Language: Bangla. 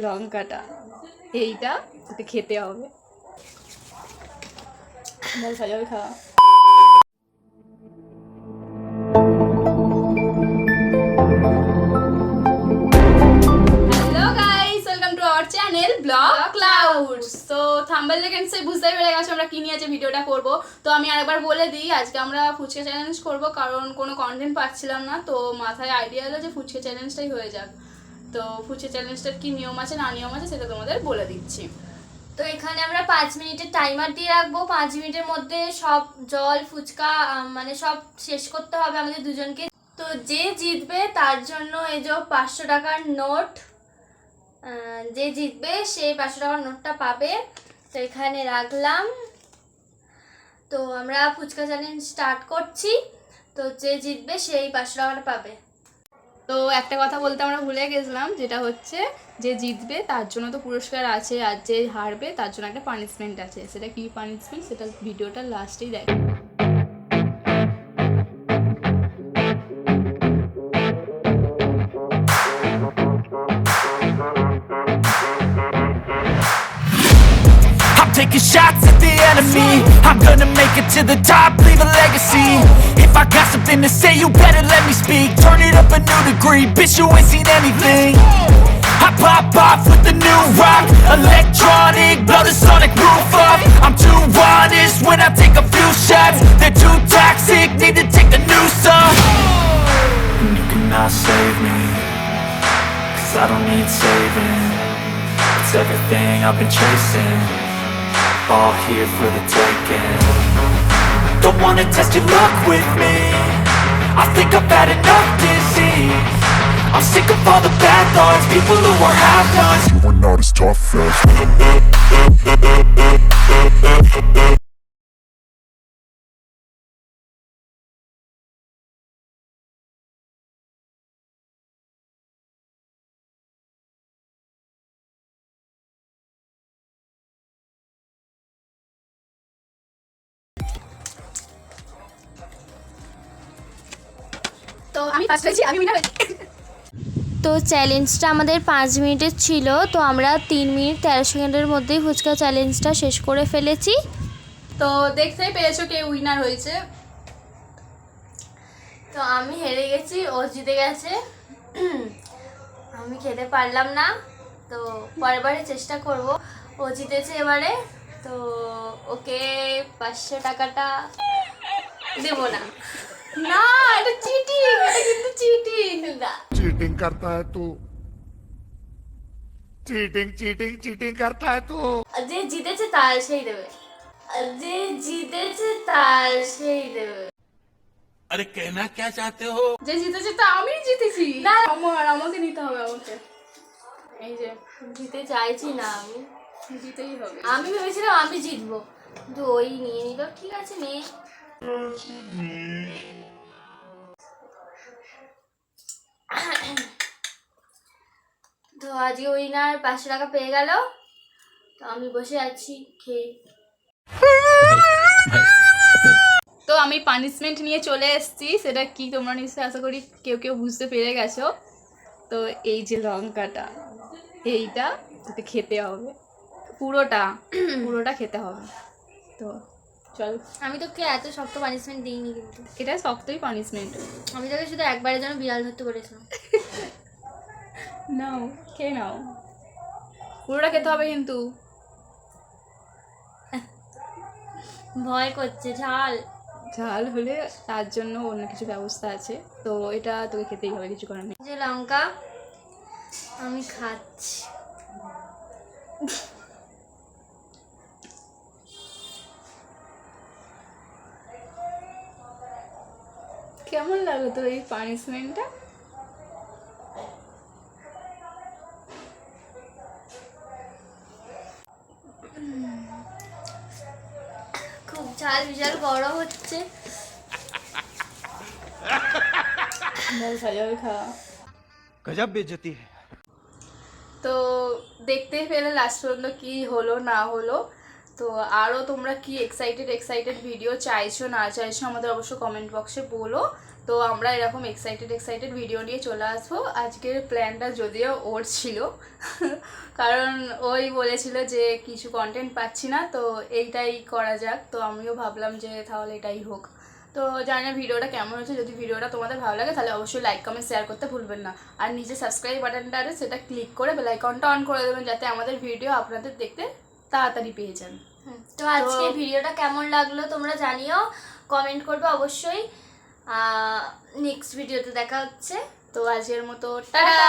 লঙ্কাটা এইটা তোকে খেতে হবে। সাজাবে খাওয়া। Hello guys, welcome to our channel blog clouds. তো থাম্বনেল দেখে নিশ্চয়ই বুঝতেই পেরে গেছো আমরা কি নিয়ে আজকে ভিডিওটা করব। তো আমি আরেকবার বলে দিই, আজকে আমরা ফুচকা চ্যালেঞ্জ করব, কারণ কোনো কন্টেন্ট পাচ্ছিলাম না। তো মাথায় আইডিয়া এলো যে ফুচকা চ্যালেঞ্জটাই হয়ে যাক। তো ফুচকা চ্যালেঞ্জটার কি নিয়ম আছে না নিয়ম আছে সেটা তোমাদের বলে দিচ্ছি। তো এখানে আমরা 5 মিনিটের টাইমার দিয়ে রাখবো। 5 মিনিটের মধ্যে সব জল ফুচকা মানে সব শেষ করতে হবে আমাদের দুজনকে। তো যে জিতবে তার জন্য এই যে 500 টাকার নোট, যে জিতবে সেই 500 টাকার নোটটা পাবে। তো এখানে রাখলাম। তো আমরা ফুচকা চ্যালেঞ্জ স্টার্ট করছি। তো যে জিতবে সেই 500 টাকাটা পাবে। তো একটা কথা বলতে আমরা ভুলে গেছিলাম, যেটা হচ্ছে যে জিতবে তার জন্য তো পুরস্কার আছে, আর যে হারবে তার জন্য একটা পানিশমেন্ট আছে। সেটা কি পানিশমেন্ট সেটা ভিডিওটার লাস্টেই দেখো। I'm taking shots at the enemy. I'm gonna make it to the top, leave a legacy. If I got something to say, you better let me speak. Turn it up a new degree, bitch, you ain't seen anything. I pop off with the new rock, electronic, blow the sonic roof up. I'm too honest when I take a few shots. They're too toxic, need to take the noose off. And you cannot save me, 'cause I don't need saving. It's everything I've been chasing, all here for the taking. Don't wanna test your luck with me, I think I've had enough disease. I'm sick of all the bad thoughts, people who are half-nots. You are not as tough as তো আমি ফার্স্ট হয়েছি, আমি উইনার হয়েছি। তো চ্যালেঞ্জটা আমাদের 5 মিনিটের ছিল। তো আমরা 3 মিনিট 13 সেকেন্ডের মধ্যেই ফুচকা চ্যালেঞ্জটা শেষ করে ফেলেছি। তো দেখতেই পেয়েছো কে উইনার হয়েছে। তো আমি হেরে গেছি, ও জিতে গেছে। আমি খেতে পারলাম না। তো পরের বারে চেষ্টা করব। ও জিতেছে এবারে। তো ওকে 500 টাকাটা দেব না। না, এটা চিটিং, এটা কিন্তু চিটিং। না, चीटिंग करता है तू चीटिंग चीटिंग चीटिंग करता है तू যে জিতেছে তার সেই দেবে। যে জিতেছে তার সেই দেবে। अरे कहना क्या चाहते हो যে জিতেছে তা আমি জিতেছি। না। আমাকে নিতে হবে আমাকে। এই যে জিতে চাইছি না আমি। জিতেই হবে। আমি ভেবেছিলাম আমি জিতবো, কিন্তু ওই নিয়ে নিল। ঠিক আছে, নে। তো আজকে উইনার 500 টাকা পেয়ে গেল। তো আমি বসে আছি খেয়ে। তো আমি পানিশমেন্ট নিয়ে চলে এসেছি, সেটা কি তোমরা নিশ্চয়ই আশা করি কেউ কেউ বুঝতে পেরে গেছো। তো এই যে লঙ্কাটা এইটা তোকে খেতে হবে, পুরোটা পুরোটা খেতে হবে। তো চল। আমি তোকে এত শক্ত পানিশমেন্ট দিইনি, কিন্তু এটা শক্তই পানিশমেন্ট। আমি তোকে শুধু একবারের জন্য বিড়াল ধরতে বলেছিলাম। নাও, খেয়ে নাও, পুরোটা খেতে হবে কিন্তু। ভয় করছে, ঝাল। ঝাল হলে তার জন্য অন্য কিছু ব্যবস্থা আছে। তো এটা তোকে খেতেই হবে, কিছু করার নেই। যে লঙ্কা আমি খাচ্ছি। কেমন লাগলো তোর এই পানিশমেন্টটা? খুব ঝাল, বিশাল গরম হচ্ছে। সাজাবে খাওয়া। गजब बेइज्जती है তো দেখতেই পেলে লাস্ট পর্যন্ত কি হলো না হলো। তো আরও তোমরা কি এক্সাইটেড ভিডিও চাইছো না চাইছো আমাদের অবশ্যই কমেন্ট বক্সে বলো। তো আমরা এরকম এক্সাইটেড ভিডিও নিয়ে চলে আসবো। আজকের প্ল্যানটা যদিও ওর ছিল কারণ ওই বলেছিল যে কিছু কন্টেন্ট পাচ্ছি না, তো এইটাই করা যাক। তো আমিও ভাবলাম যে তাহলে এটাই হোক। তো জানি না ভিডিওটা কেমন হচ্ছে। যদি ভিডিওটা তোমাদের ভালো লাগে তাহলে অবশ্যই লাইক কমেন্ট শেয়ার করতে ভুলবেন না। আর নিচে সাবস্ক্রাইব বাটনটা আছে সেটা ক্লিক করে বেল আইকনটা অন করে দেবেন, যাতে আমাদের ভিডিও আপনাদের দেখতে তাড়াতাড়ি পেয়ে যান। তো আজকে ভিডিওটা কেমন লাগলো তোমরা জানিও, কমেন্ট করবে অবশ্যই। নেক্সট ভিডিওতে দেখা হচ্ছে। তো আজকের মতো টাটা।